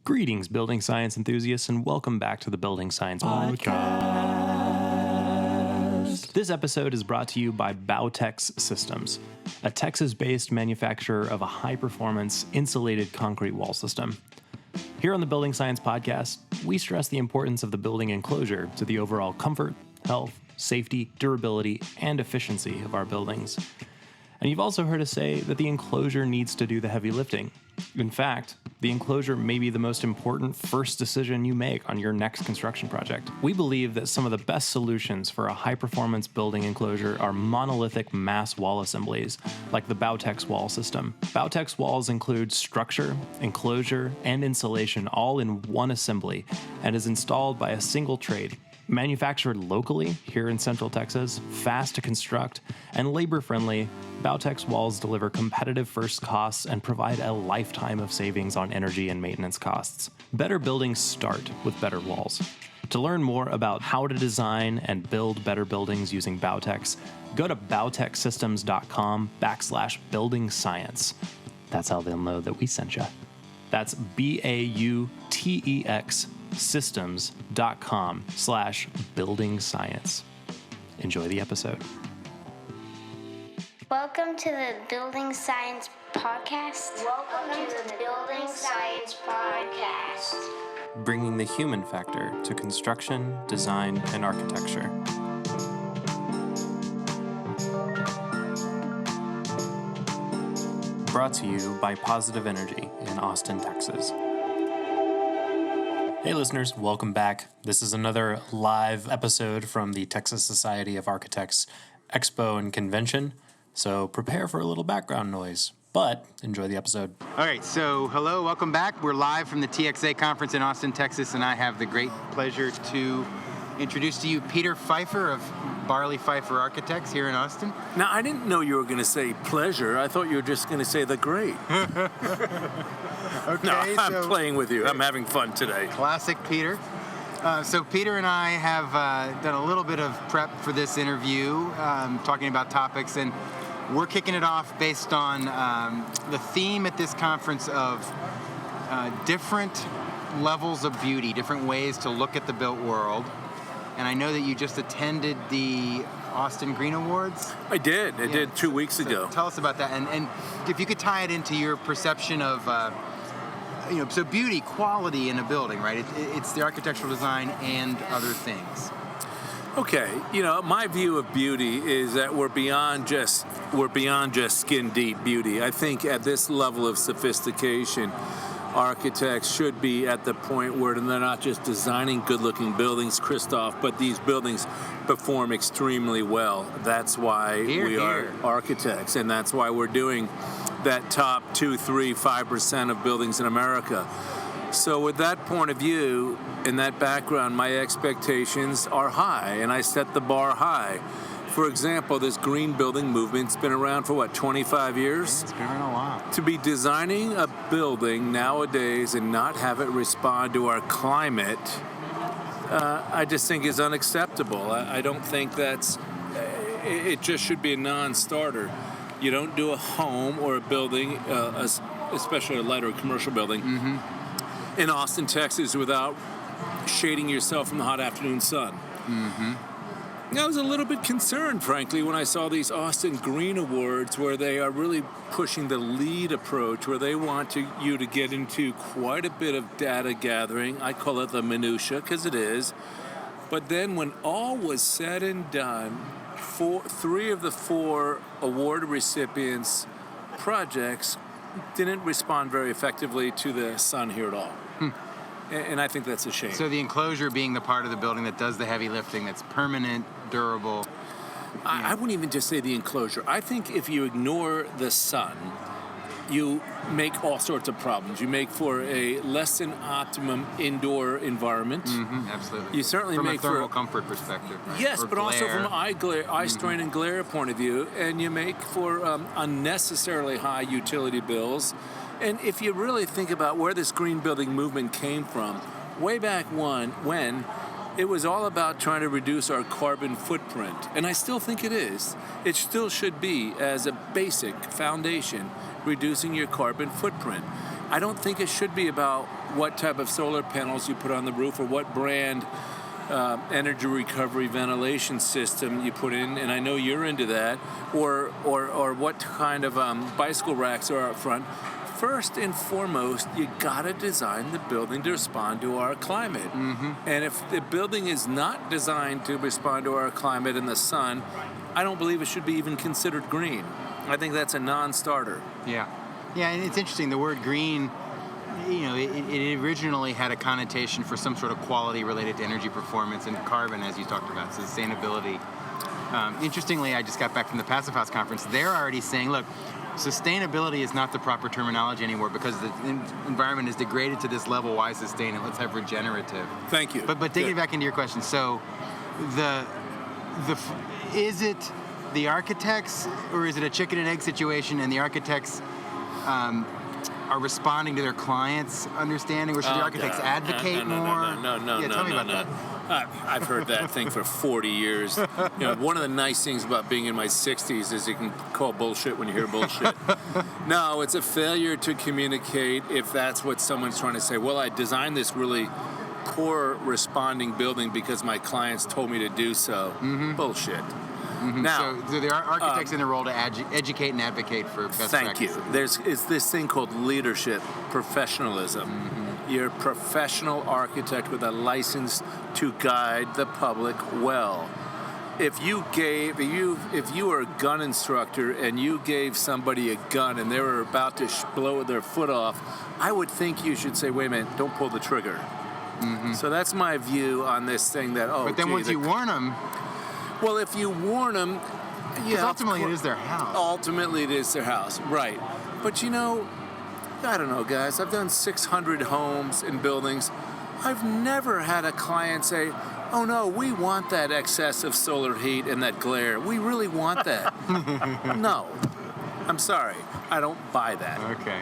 Greetings, building science enthusiasts, and welcome back to the Building Science Podcast. This episode is brought to you by Bowtex Systems, a Texas-based manufacturer of a high-performance insulated concrete wall system. Here on the Building Science Podcast, we stress the importance of the building enclosure to the overall comfort, health, safety, durability, and efficiency of our buildings. And you've also heard us say that the enclosure needs to do the heavy lifting. In fact, the enclosure may be the most important first decision you make on your next construction project. We believe that some of the best solutions for a high-performance building enclosure are monolithic mass wall assemblies, like the Bowtex wall system. Bowtex walls include structure, enclosure, and insulation all in one assembly, and is installed by a single trade. Manufactured locally here in Central Texas, fast to construct, and labor-friendly, Bowtex walls deliver competitive first costs and provide a lifetime of savings on energy and maintenance costs. Better buildings start with better walls. To learn more about how to design and build better buildings using Bowtex, go to bowtexsystems.com/building science. That's how they'll know that we sent you. That's BAUTEX systems.com/building science. Enjoy the episode. Welcome to the Building Science Podcast. Welcome to the Building Science Podcast. Bringing the human factor to construction, design, and architecture. Brought to you by Positive Energy in Austin, Texas. Hey listeners, welcome back. This is another live episode from the Texas Society of Architects Expo and Convention, so prepare for a little background noise, but enjoy the episode. All right, so hello, welcome back. We're live from the TXA conference in Austin, Texas, and I have the great pleasure to introduce to you Peter Pfeiffer of Barley Pfeiffer Architects here in Austin. Now, I didn't know you were going to say pleasure. I thought you were just going to say the great. Okay, No, I'm playing with you. I'm having fun today. Classic Peter. So Peter and I have done a little bit of prep for this interview, talking about topics, and we're kicking it off based on the theme at this conference of different levels of beauty, different ways to look at the built world. And I know that you just attended the Austin Green Awards. I did 2 weeks ago. Tell us about that, and if you could tie it into your perception of, so beauty, quality in a building, right? It's the architectural design and other things. Okay, my view of beauty is that we're beyond just skin deep beauty. I think at this level of sophistication, architects should be at the point where they're not just designing good-looking buildings, Christoph, but these buildings perform extremely well. That's why we are architects, and that's why we're doing that top 2, 3, 5% of buildings in America. So with that point of view and that background, my expectations are high, and I set the bar high. For example, this green building movement's been around for, 25 years? It's been around a while. To be designing a building nowadays and not have it respond to our climate, I just think is unacceptable. I don't think it just should be a non-starter. You don't do a home or a building, especially a light or commercial building, in Austin, Texas, without shading yourself from the hot afternoon sun. I was a little bit concerned, frankly, when I saw these Austin Green Awards where they are really pushing the lead approach, where they want you to get into quite a bit of data gathering. I call it the minutia, because it is. But then when all was said and done, 3 of the 4 award recipients' projects didn't respond very effectively to the sun here at all. And I think that's a shame. So the enclosure being the part of the building that does the heavy lifting, that's permanent, durable. I wouldn't even just say the enclosure. I think if you ignore the sun, you make all sorts of problems. You make for a less than optimum indoor environment. Absolutely. You certainly from make a thermal for comfort perspective. Right? Yes, or but glare. also from an eye strain and glare point of view, and you make for unnecessarily high utility bills. And if you really think about where this green building movement came from, way back when it was all about trying to reduce our carbon footprint. And I still think it is. It still should be, as a basic foundation, reducing your carbon footprint. I don't think it should be about what type of solar panels you put on the roof or what brand energy recovery ventilation system you put in, and I know you're into that, or what kind of bicycle racks are up front. First and foremost, you gotta design the building to respond to our climate. And if the building is not designed to respond to our climate and the sun, I don't believe it should be even considered green. I think that's a non-starter. Yeah, and it's interesting. The word green, it originally had a connotation for some sort of quality related to energy performance and carbon, as you talked about, sustainability. Interestingly, I just got back from the Passive House conference. They're already saying, look, sustainability is not the proper terminology anymore because the environment is degraded to this level. Why sustain it? Let's have regenerative. Thank you. But taking it back into your question, so is it the architects or is it a chicken and egg situation, and the architects are responding to their clients' understanding, or should the architects advocate more? No. Tell me about that. I've heard that thing for 40 years. One of the nice things about being in my 60s is you can call bullshit when you hear bullshit. No, it's a failure to communicate if that's what someone's trying to say. Well, I designed this really poor responding building because my clients told me to do so. Bullshit. Now, so there are architects in the role to educate and advocate for best practices. Thank you. It's this thing called leadership, professionalism. You're a professional architect with a license to guide the public well. If you were a gun instructor and you gave somebody a gun and they were about to blow their foot off, I would think you should say, wait a minute, don't pull the trigger. So that's my view on this thing that, but then once you warn them... Well, if you warn them... Because ultimately it is their house. Ultimately it is their house, right. But I don't know, guys. I've done 600 homes and buildings. I've never had a client say, oh no, we want that excess of solar heat and that glare. We really want that. No. I'm sorry. I don't buy that. Okay.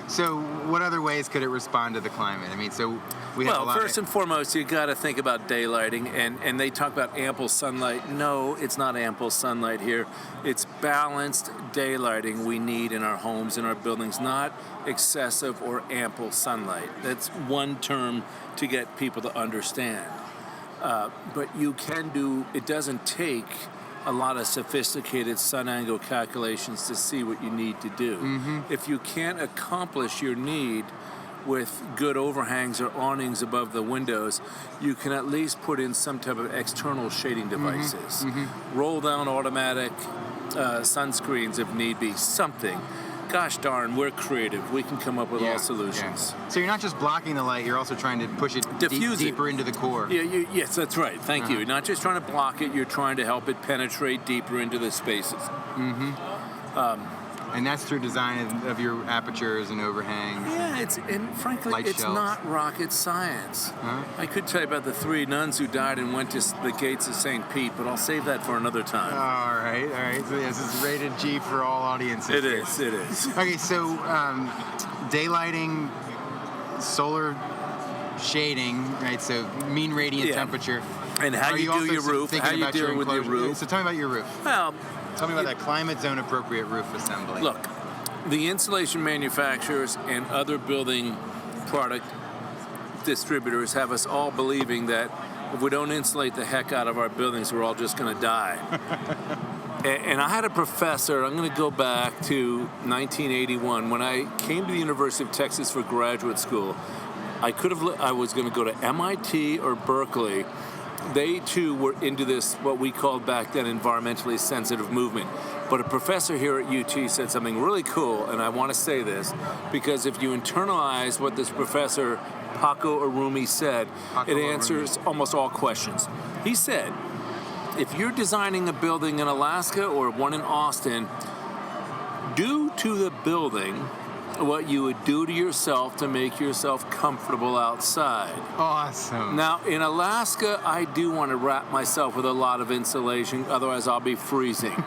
So what other ways could it respond to the climate? I mean, so we have a lot first and foremost, you got to think about daylighting, and they talk about ample sunlight. No, it's not ample sunlight here. It's balanced daylighting we need in our homes and our buildings, not excessive or ample sunlight. That's one term to get people to understand. But you can do, it doesn't take a lot of sophisticated sun angle calculations to see what you need to do. If you can't accomplish your need with good overhangs or awnings above the windows, you can at least put in some type of external shading devices. Roll down automatic sunscreens if need be, something. Gosh darn, we're creative. We can come up with all solutions. So you're not just blocking the light, you're also trying to push it deeper into the core. Yes, that's right. Thank you. You're not just trying to block it, you're trying to help it penetrate deeper into the spaces. And that's through design of your apertures and overhangs. Yeah, and frankly, it's shelves. not rocket science. I could tell you about the 3 nuns who died and went to the gates of St. Pete, but I'll save that for another time. All right. So this is rated G for all audiences. It is. Okay, so daylighting, solar shading, right? So mean radiant temperature. And how you do your roof, how you deal with your roof. So tell me about your roof. Well, tell me about that climate zone appropriate roof assembly. Look, the insulation manufacturers and other building product distributors have us all believing that if we don't insulate the heck out of our buildings, we're all just going to die. And I had a professor, I'm going to go back to 1981, when I came to the University of Texas for graduate school. I was going to go to MIT or Berkeley. They too were into this, what we called back then, environmentally sensitive movement. But a professor here at UT said something really cool, and I want to say this, because if you internalize what this professor, Paco Arumi, said, it answers almost all questions. He said, if you're designing a building in Alaska or one in Austin, do to the building what you would do to yourself to make yourself comfortable outside. Awesome. Now, in Alaska, I do want to wrap myself with a lot of insulation, otherwise I'll be freezing.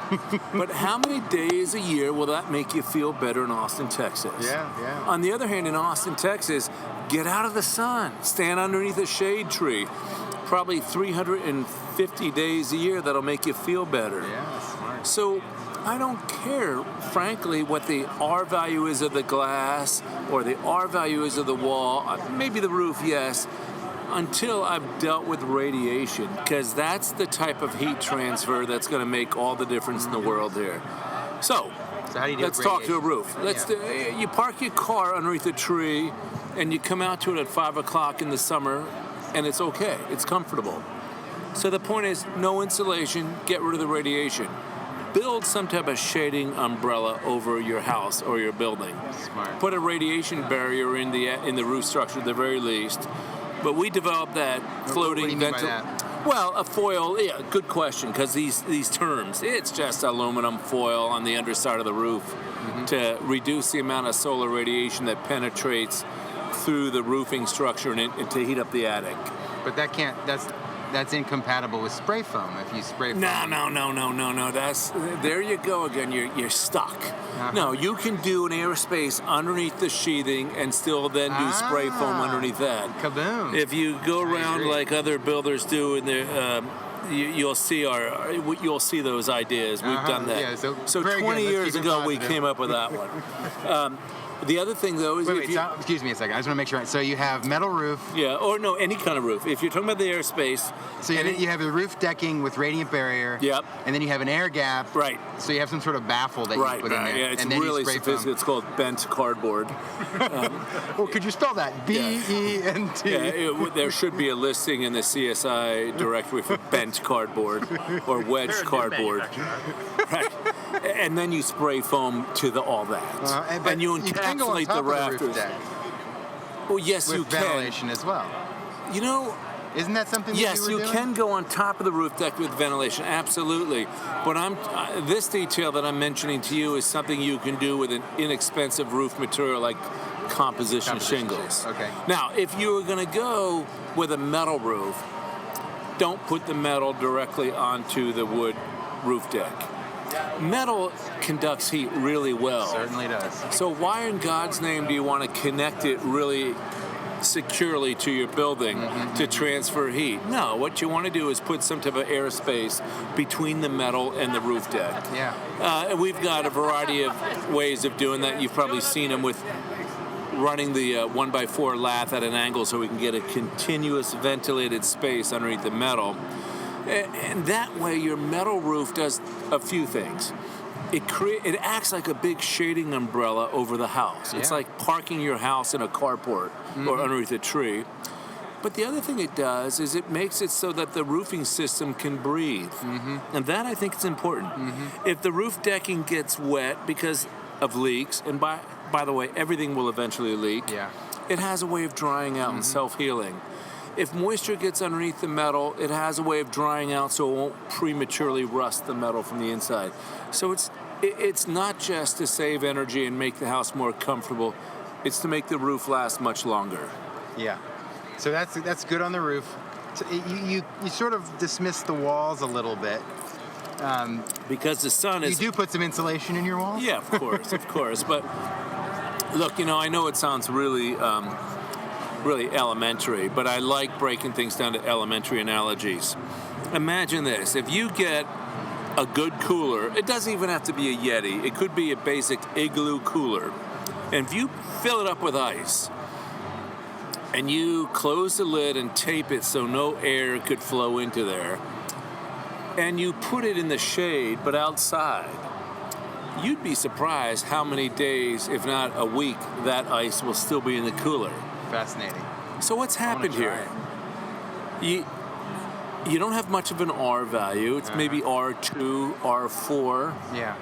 But how many days a year will that make you feel better in Austin, Texas? Yeah. On the other hand, in Austin, Texas, get out of the sun. Stand underneath a shade tree. Probably 350 days a year that'll make you feel better. Yeah, smart. So I don't care, frankly, what the R value is of the glass or the R value is of the wall. Maybe the roof, yes, until I've dealt with radiation, because that's the type of heat transfer that's going to make all the difference in the world here. So how do you do let's talk to a roof. You park your car underneath a tree, and you come out to it at 5 o'clock in the summer, and it's okay. It's comfortable. So the point is, no insulation, get rid of the radiation. Build some type of shading umbrella over your house or your building. Smart. Put a radiation barrier in the roof structure at the very least. But we developed that floating What do you mean by that? Well, a foil, yeah, good question, because these terms, it's just aluminum foil on the underside of the roof to reduce the amount of solar radiation that penetrates through the roofing structure and to heat up the attic. But that's incompatible with spray foam. If you spray foam. No. There you go again. You're stuck. No, you can do an airspace underneath the sheathing and still then do spray foam underneath that. Kaboom! If you go around like other builders do, and you'll see those ideas. We've done that. Yeah, so 20 years ago, we came up with that one. The other thing, though, is excuse me a second. I just want to make sure. So you have metal roof. Yeah, or no, any kind of roof. If you're talking about the airspace. So you have the roof decking with radiant barrier. Yep. And then you have an air gap. Right. So you have some sort of baffle that you put in there. Yeah, it's and then really you spray sophisticated. It's called bent cardboard. Well, could you spell that? B-E-N-T. Yeah, there should be a listing in the CSI directory for bent cardboard or wedged cardboard. Right. And then you spray foam to all that. But and you encapsulate the rafters. Roof deck Well, yes, you with can. ventilation as well. You know, isn't that something yes, that you you were doing? can go on top of the roof deck with ventilation, absolutely. But this detail that I'm mentioning to you is something you can do with an inexpensive roof material like composition shingles. Okay. Now, if you were going to go with a metal roof, don't put the metal directly onto the wood roof deck. Metal conducts heat really well. Certainly does. So why in God's name do you want to connect it really securely to your building to transfer heat? No, what you want to do is put some type of airspace between the metal and the roof deck. Yeah. And we've got a variety of ways of doing that. You've probably seen them with running the 1x4 lath at an angle so we can get a continuous ventilated space underneath the metal. And that way, your metal roof does a few things. It acts like a big shading umbrella over the house. Yeah. It's like parking your house in a carport or underneath a tree. But the other thing it does is it makes it so that the roofing system can breathe. And that, I think, is important. If the roof decking gets wet because of leaks, and by the way, everything will eventually leak, it has a way of drying out and self-healing. If moisture gets underneath the metal, it has a way of drying out so it won't prematurely rust the metal from the inside. So it's not just to save energy and make the house more comfortable. It's to make the roof last much longer. Yeah. So that's good on the roof. So you sort of dismiss the walls a little bit. Because the sun is... You do put some insulation in your walls? Yeah, of course. But look, I know it sounds really elementary, but I like breaking things down to elementary analogies. Imagine this. If you get a good cooler, it doesn't even have to be a Yeti. It could be a basic igloo cooler. And if you fill it up with ice, and you close the lid and tape it so no air could flow into there, and you put it in the shade, but outside, you'd be surprised how many days, if not a week, that ice will still be in the cooler. Fascinating. So what's happened here? You don't have much of an R value. It's maybe R2, R4. Yeah.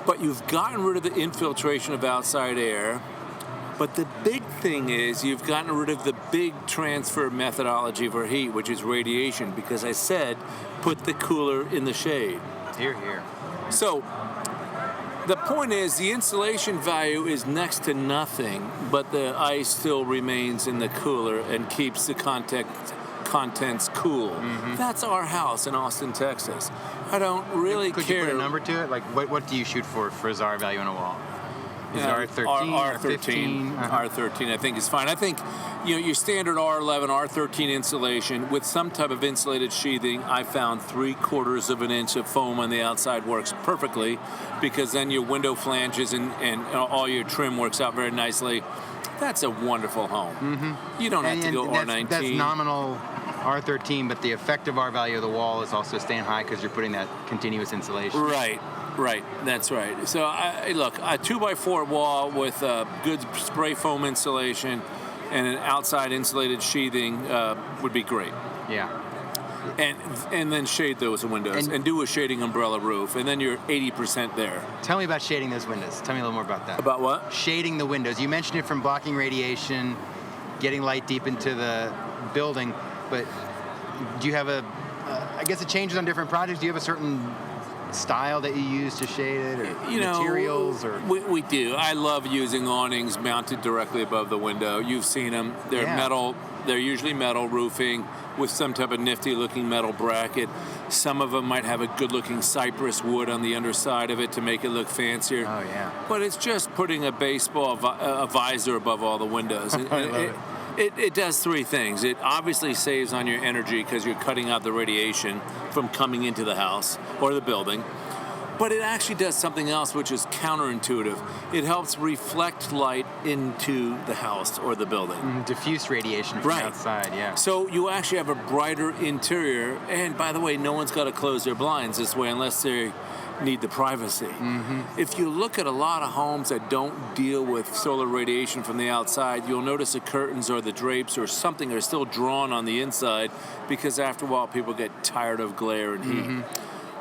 But you've gotten rid of the infiltration of outside air. But the big thing is you've gotten rid of the big transfer methodology for heat, which is radiation, because I said put the cooler in the shade. Here. So the point is the insulation value is next to nothing, but the ice still remains in the cooler and keeps the contents cool. That's our house in Austin, Texas. I don't really care. Could you put a number to it? Like, what do you shoot for as R value on a wall? Is it R13? R13. Uh-huh. R13, I think, is fine. I think, your standard R11, R13 insulation with some type of insulated sheathing, I found 3/4 of an inch of foam on the outside works perfectly, because then your window flanges and all your trim works out very nicely. That's a wonderful home. Mm-hmm. You don't have to go R19. That's nominal R13, but the effective R value of the wall is also staying high because you're putting that continuous insulation. Right, that's right. So, look, a 2x4 wall with good spray foam insulation and an outside insulated sheathing would be great. Yeah. And then shade those windows and do a shading umbrella roof, and then you're 80% there. Tell me about shading those windows. Tell me a little more about that. About what? Shading the windows. You mentioned it from blocking radiation, getting light deep into the building, but do you have I guess it changes on different projects. Do you have a certain style that you use to shade it, or materials? We do. I love using awnings mounted directly above the window. You've seen them. They're metal. They're usually metal roofing with some type of nifty looking metal bracket. Some of them might have a good looking cypress wood on the underside of it to make it look fancier. Oh yeah. But it's just putting a visor above all the windows. It does three things. It obviously saves on your energy because you're cutting out the radiation from coming into the house or the building. But it actually does something else which is counterintuitive. It helps reflect light into the house or the building. Diffuse radiation from outside, yeah. So you actually have a brighter interior. And by the way, no one's got to close their blinds this way unless they need the privacy. Mm-hmm. If you look at a lot of homes that don't deal with solar radiation from the outside, you'll notice the curtains or the drapes or something are still drawn on the inside because after a while people get tired of glare and heat. Mm-hmm.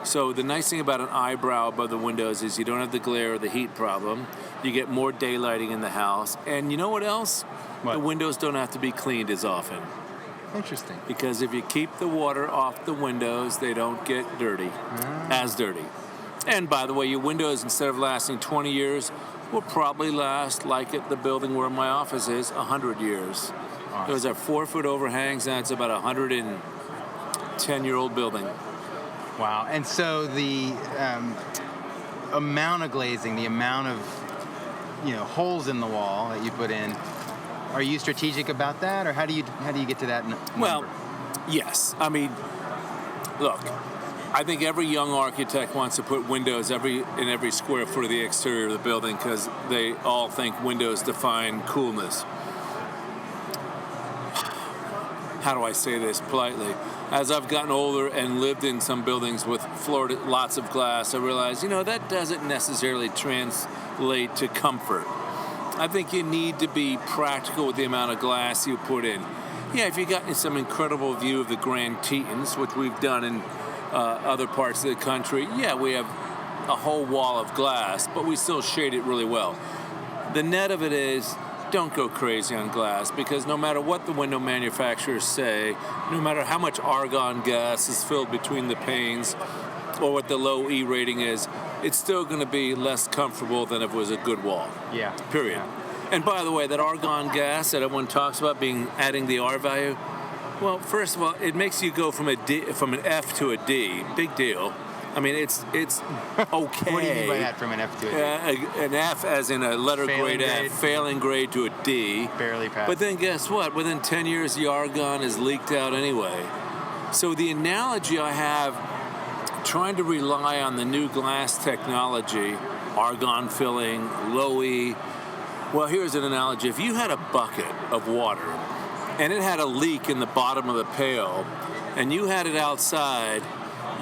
So the nice thing about an eyebrow above the windows is you don't have the glare or the heat problem. You get more daylighting in the house. And you know what else? What? The windows don't have to be cleaned as often. Interesting. Because if you keep the water off the windows, they don't get dirty, as dirty. And by the way, your windows, instead of lasting 20 years, will probably last, like at the building where my office is, 100 years. Awesome. Those are 4-foot overhangs, and it's about a 110-year-old building. Wow. And so the amount of glazing, the amount of holes in the wall that you put in, are you strategic about that, or how do you get to that number? Well, yes. I mean, look, I think every young architect wants to put windows in every square foot of the exterior of the building because they all think windows define coolness. How do I say this politely? As I've gotten older and lived in some buildings with lots of glass, I realize, that doesn't necessarily translate to comfort. I think you need to be practical with the amount of glass you put in. Yeah, if you got some incredible view of the Grand Tetons, which we've done in other parts of the country, we have a whole wall of glass, but we still shade it really well. The net of it is, don't go crazy on glass, because no matter what the window manufacturers say, no matter how much argon gas is filled between the panes or what the low E rating is, it's still going to be less comfortable than if it was a good wall. Yeah. Period. Yeah. And by the way, that argon gas that everyone talks about adding the R value, well, first of all, it makes you go from an F to a D. Big deal. I mean, it's okay. What do you mean by that, from an F to a D? An F as in a letter grade F, failing grade to a D. Barely passed. But then guess what? Within 10 years, the argon is leaked out anyway. So the analogy I have, trying to rely on the new glass technology, argon filling, low E, well, here's an analogy. If you had a bucket of water and it had a leak in the bottom of the pail and you had it outside,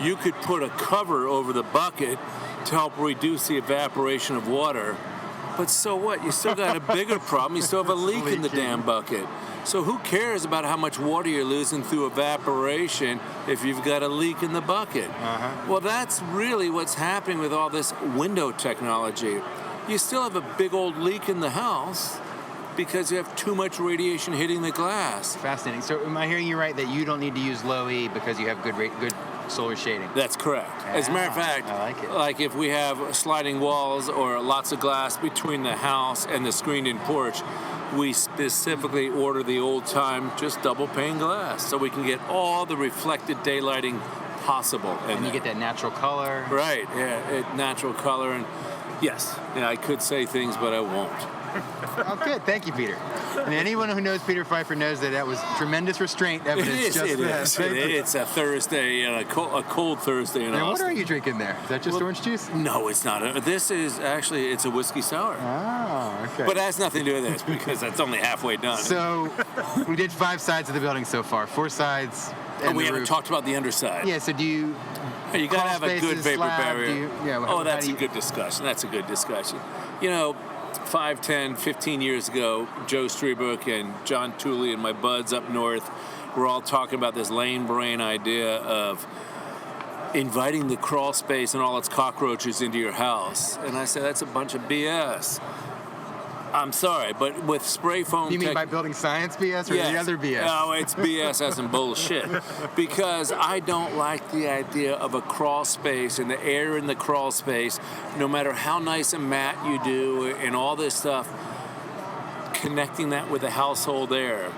you could put a cover over the bucket to help reduce the evaporation of water. But so what? You still got a bigger problem. You still have a leak in the damn bucket. So who cares about how much water you're losing through evaporation if you've got a leak in the bucket? Well, that's really what's happening with all this window technology. You still have a big old leak in the house because you have too much radiation hitting the glass. Fascinating. So am I hearing you right that you don't need to use low E because you have good solar shading? That's correct. As a matter of fact, I like it. Like if we have sliding walls or lots of glass between the house and the screened-in porch, we specifically order the old-time just double-pane glass so we can get all the reflected daylighting possible. And you get that natural color. Right, natural color. And Yes. Yeah, I could say things, but I won't. Oh, good. Thank you, Peter. And anyone who knows Peter Pfeiffer knows that was tremendous restraint evidence. It is. It's a Thursday, a cold Thursday in Now, Austin. what are you drinking there? Is that just orange juice? No, it's not. This is actually, it's a whiskey sour. Oh, okay. But it has nothing to do with this because that's only halfway done. So we did 5 sides of the building so far. 4 sides. And we the haven't roof. taled about the underside. Yeah. So do you? You got to have a good spaces, vapor slab, barrier. That's how a good discussion. That's a good discussion. You know, 5, 10, 15 years ago, Joe Streebrook and John Tooley and my buds up north were all talking about this lane brain idea of inviting the crawl space and all its cockroaches into your house. And I said, that's a bunch of BS. I'm sorry, but with spray foam... You mean by building science BS or the other BS? No, it's BS as in bullshit. Because I don't like the idea of a crawl space and the air in the crawl space, no matter how nice a mat you do and all this stuff, connecting that with the household air.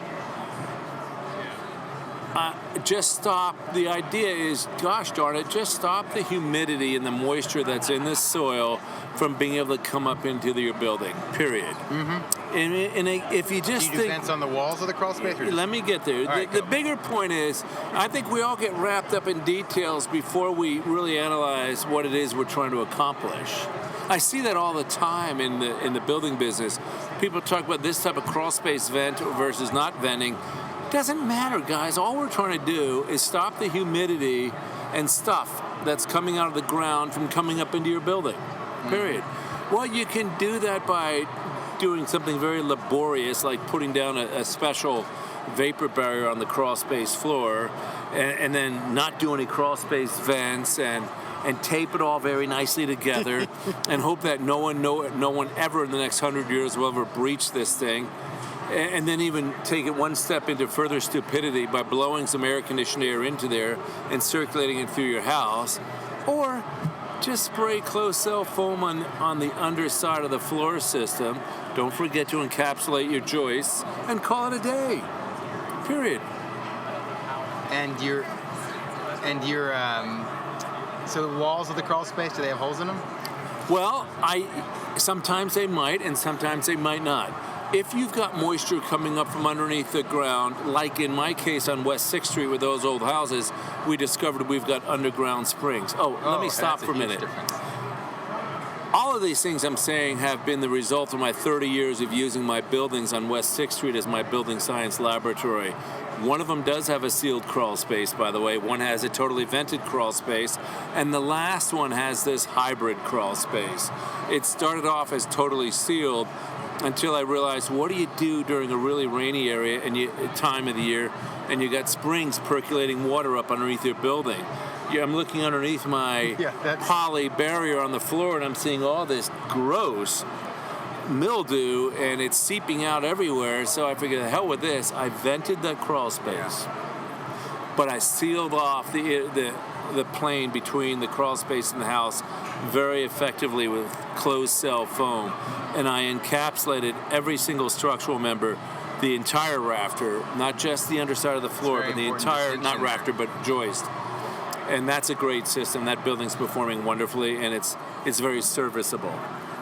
Just stop. The idea is, gosh darn it, just stop the humidity and the moisture that's in this soil from being able to come up into your building, period. Mm-hmm. And if you just do you do vents on the walls of the crawl space? Let me get there. Right, the bigger point is, I think we all get wrapped up in details before we really analyze what it is we're trying to accomplish. I see that all the time in the building business. People talk about this type of crawl space vent versus not venting. Doesn't matter, guys. All we're trying to do is stop the humidity and stuff that's coming out of the ground from coming up into your building, period. Well, you can do that by doing something very laborious, like putting down a special vapor barrier on the crawl space floor and then not do any crawl space vents and tape it all very nicely together and hope that no one ever in the next 100 years will ever breach this thing. And then even take it one step into further stupidity by blowing some air-conditioned air into there and circulating it through your house. Or just spray closed-cell foam on the underside of the floor system. Don't forget to encapsulate your joists and call it a day. Period. So the walls of the crawl space, do they have holes in them? Well, sometimes they might and sometimes they might not. If you've got moisture coming up from underneath the ground, like in my case on West 6th Street with those old houses, we discovered we've got underground springs. Let me stop for a minute. All of these things I'm saying have been the result of my 30 years of using my buildings on West 6th Street as my building science laboratory. One of them does have a sealed crawl space, by the way. One has a totally vented crawl space. And the last one has this hybrid crawl space. It started off as totally sealed until I realized, what do you do during a really rainy area time of the year, and you got springs percolating water up underneath your building? I'm looking underneath my poly barrier on the floor, and I'm seeing all this gross mildew, and it's seeping out everywhere. So I figured, the hell with this. I vented that crawl space, but I sealed off the plane between the crawl space and the house very effectively with closed cell foam, and I encapsulated every single structural member, the entire rafter, not just the underside of the floor, but the entire, not rafter, but joist. And that's a great system. That building's performing wonderfully, and it's very serviceable.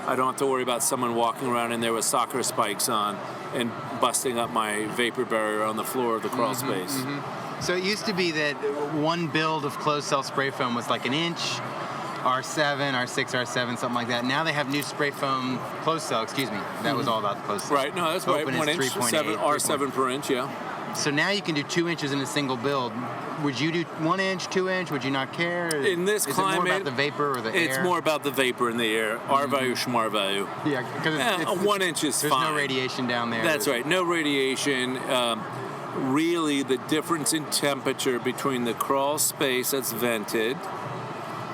I don't have to worry about someone walking around in there with soccer spikes on and busting up my vapor barrier on the floor of the crawl space. Mm-hmm. So it used to be that one build of closed cell spray foam was like an inch, R7, R6, R7, something like that. Now they have new spray foam closed cell, That was all about the closed cell. Right, no, that's right. 1 inch, 7 per inch, yeah. So now you can do 2 inches in a single build. Would you do 1 inch, 2 inch? Would you not care? In this climate, is it more about the vapor or the air? It's more about the vapor in the air. R value, schmar value. Yeah, because 1 inch is there's fine. There's no radiation down there. That's right, no radiation. Really, the difference in temperature between the crawl space that's vented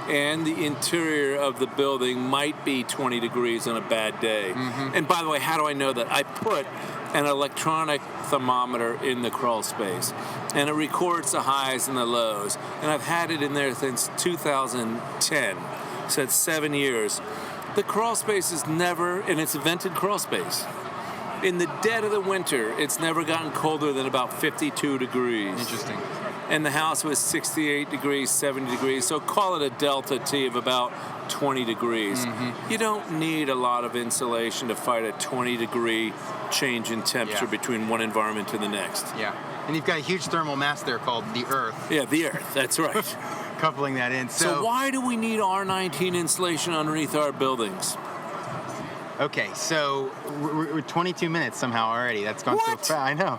and the interior of the building might be 20 degrees on a bad day. Mm-hmm. And by the way, how do I know that? I put an electronic thermometer in the crawl space, and it records the highs and the lows. And I've had it in there since 2010, so it's 7 years. The crawl space is never, and it's a vented crawl space. In the dead of the winter, it's never gotten colder than about 52 degrees. Interesting. and the house was 68 degrees, 70 degrees, so call it a delta T of about 20 degrees. You don't need a lot of insulation to fight a 20-degree change in temperature between one environment and the next. Yeah. And you've got a huge thermal mass there called the Earth. Yeah, the Earth, that's right. Coupling that in. So why do we need R19 insulation underneath our buildings? Okay, so we're 22 minutes somehow already. That's gone so fast. I know.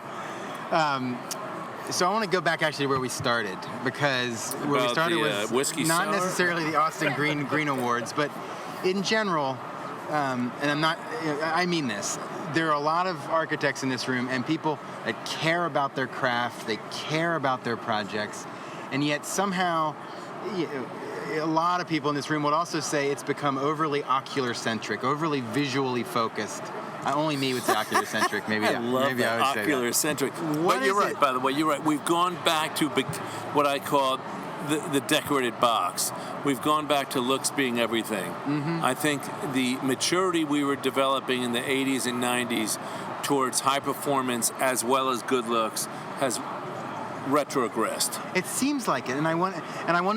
So I want to go back actually where we started, because where we started was whiskey not sour? necessarily the Austin Green Awards, but in general, and I mean this, there are a lot of architects in this room and people that care about their craft, they care about their projects, and yet somehow a lot of people in this room would also say it's become overly ocular-centric, overly visually focused. Only me would say ocular-centric. Maybe I would say that. Ocular-centric. But you're right, by the way. You're right. We've gone back to what I call the decorated box. We've gone back to looks being everything. I think the maturity we were developing in the 80s and 90s towards high performance as well as good looks has retrogressed. It seems like it, and I want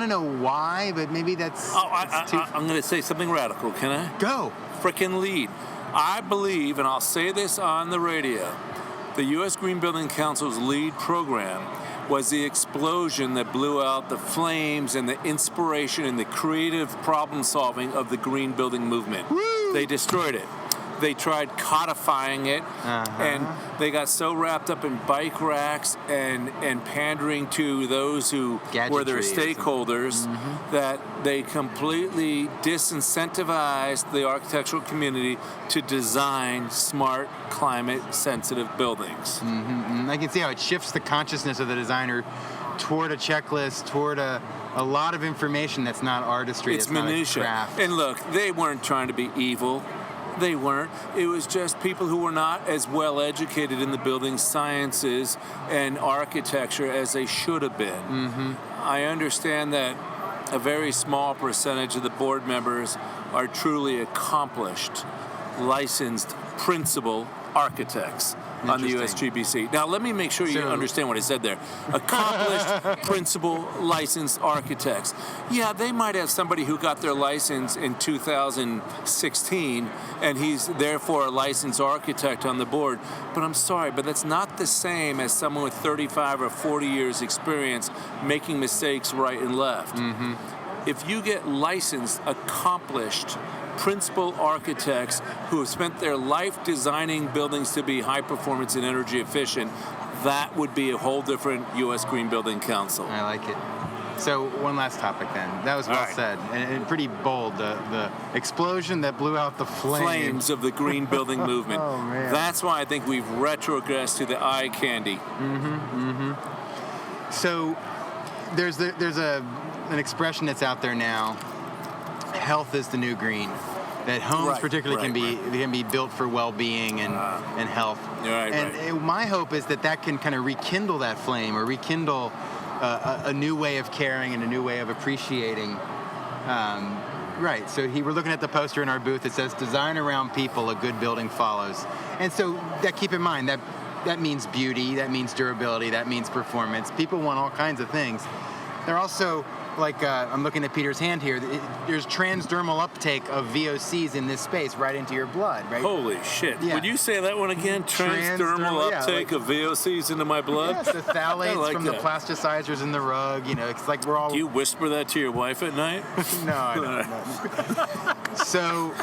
to know why, but maybe that's. I'm going to say something radical. Can I? Go. Frickin' lead. I believe, and I'll say this on the radio, the U.S. Green Building Council's LEED program was the explosion that blew out the flames and the inspiration and the creative problem solving of the green building movement. Woo! They destroyed it. They tried codifying it, and they got so wrapped up in bike racks and pandering to those who were their stakeholders that they completely disincentivized the architectural community to design smart, climate-sensitive buildings. I can see how it shifts the consciousness of the designer toward a checklist, toward a lot of information that's not artistry. It's minutia. Craft. And look, they weren't trying to be evil. They weren't. It was just people who were not as well educated in the building sciences and architecture as they should have been. I understand that a very small percentage of the board members are truly accomplished, licensed principal architects on the USGBC. Now, let me make sure you understand what I said there. Accomplished, principal, licensed architects. Yeah, they might have somebody who got their license in 2016, and he's therefore a licensed architect on the board. But I'm sorry, but that's not the same as someone with 35 or 40 years experience making mistakes right and left. If you get licensed, accomplished, principal architects who have spent their life designing buildings to be high performance and energy efficient, that would be a whole different U.S. Green Building Council. I like it. So one last topic then. That was well said and pretty bold. The explosion that blew out the flames of the green building movement. Oh, man. That's why I think we've retrogressed to the eye candy. So there's an expression that's out there now. Health is the new green. That homes particularly can be built for well-being and health. My hope is that can kind of rekindle that flame or rekindle a new way of caring and a new way of appreciating. So we're looking at the poster in our booth that says "Design around people, a good building follows." And so that keep in mind that means beauty, that means durability, that means performance. People want all kinds of things. They're also I'm looking at Peter's hand here. There's transdermal uptake of VOCs in this space right into your blood, right? Holy shit. Yeah. Would you say that one again? Transdermal uptake of VOCs into my blood? Yes, the phthalates from the plasticizers in the rug. It's like we're all... Do you whisper that to your wife at night? No, I don't. So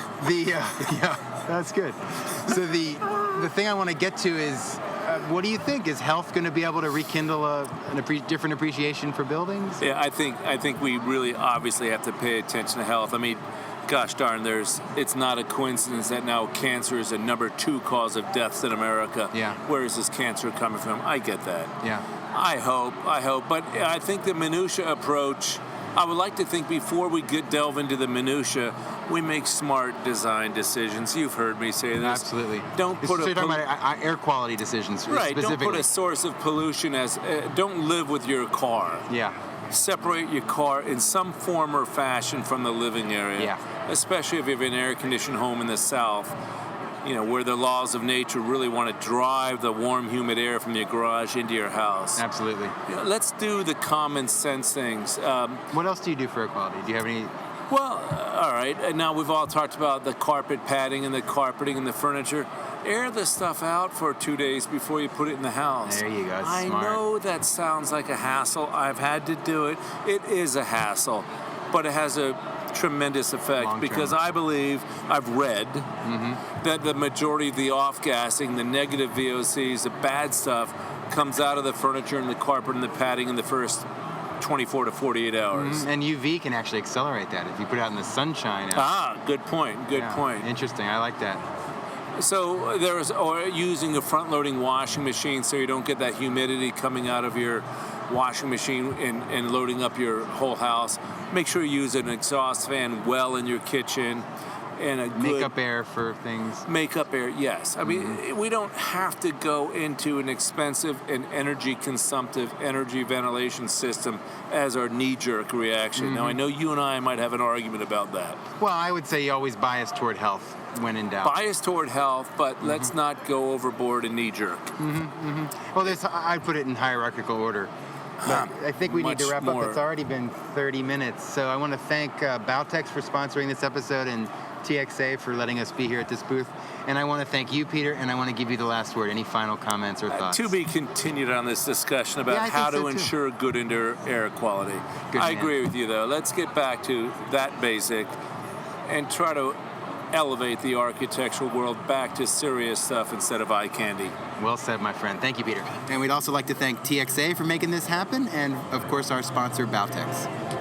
that's good. So the thing I want to get to is... what do you think? Is health going to be able to rekindle a different appreciation for buildings? Yeah, I think we really obviously have to pay attention to health. I mean, gosh darn, it's not a coincidence that now cancer is the number 2 cause of deaths in America. Yeah. Where is this cancer coming from? I get that. Yeah. I hope. But I think the minutia approach, I would like to think before we delve into the minutia, we make smart design decisions. You've heard me say this. Absolutely. Don't put you're talking about air quality decisions. Right. Don't put a source of pollution as. Don't live with your car. Yeah. Separate your car in some form or fashion from the living area. Yeah. Especially if you have an air-conditioned home in the South. where the laws of nature really want to drive the warm, humid air from your garage into your house. Absolutely. Let's do the common sense things. What else do you do for air quality? Do you have any? Well, all right. And now we've all talked about the carpet padding and the carpeting and the furniture. Air the stuff out for 2 days before you put it in the house. There you go. I Smart. know that sounds like a hassle. I've had to do it. It is a hassle, but it has a tremendous effect Long-term. because I believe, I've read, that the majority of the off-gassing, the negative VOCs, the bad stuff, comes out of the furniture and the carpet and the padding in the first 24 to 48 hours. And UV can actually accelerate that if you put it out in the sunshine. Good point. Good point. Interesting. I like that. So or using a front-loading washing machine so you don't get that humidity coming out of your washing machine and loading up your whole house. Make sure you use an exhaust fan well in your kitchen. And a good Makeup air for things. Makeup air, yes. I mean, we don't have to go into an expensive and energy-consumptive energy ventilation system as our knee-jerk reaction. Now, I know you and I might have an argument about that. Well, I would say you always bias toward health when in doubt. Bias toward health, but let's not go overboard and knee-jerk. Well, I'd put it in hierarchical order. But I think we need to wrap up. It's already been 30 minutes. So I want to thank Bautex for sponsoring this episode and TXA for letting us be here at this booth. And I want to thank you, Peter, and I want to give you the last word. Any final comments or thoughts? To be continued on this discussion about I how think so to too. ensure good indoor air quality. Good I man. agree with you, though. Let's get back to that basic and try to elevate the architectural world back to serious stuff instead of eye candy. Well said, my friend. Thank you, Peter. And we'd also like to thank TXA for making this happen, and of course our sponsor, Bautex.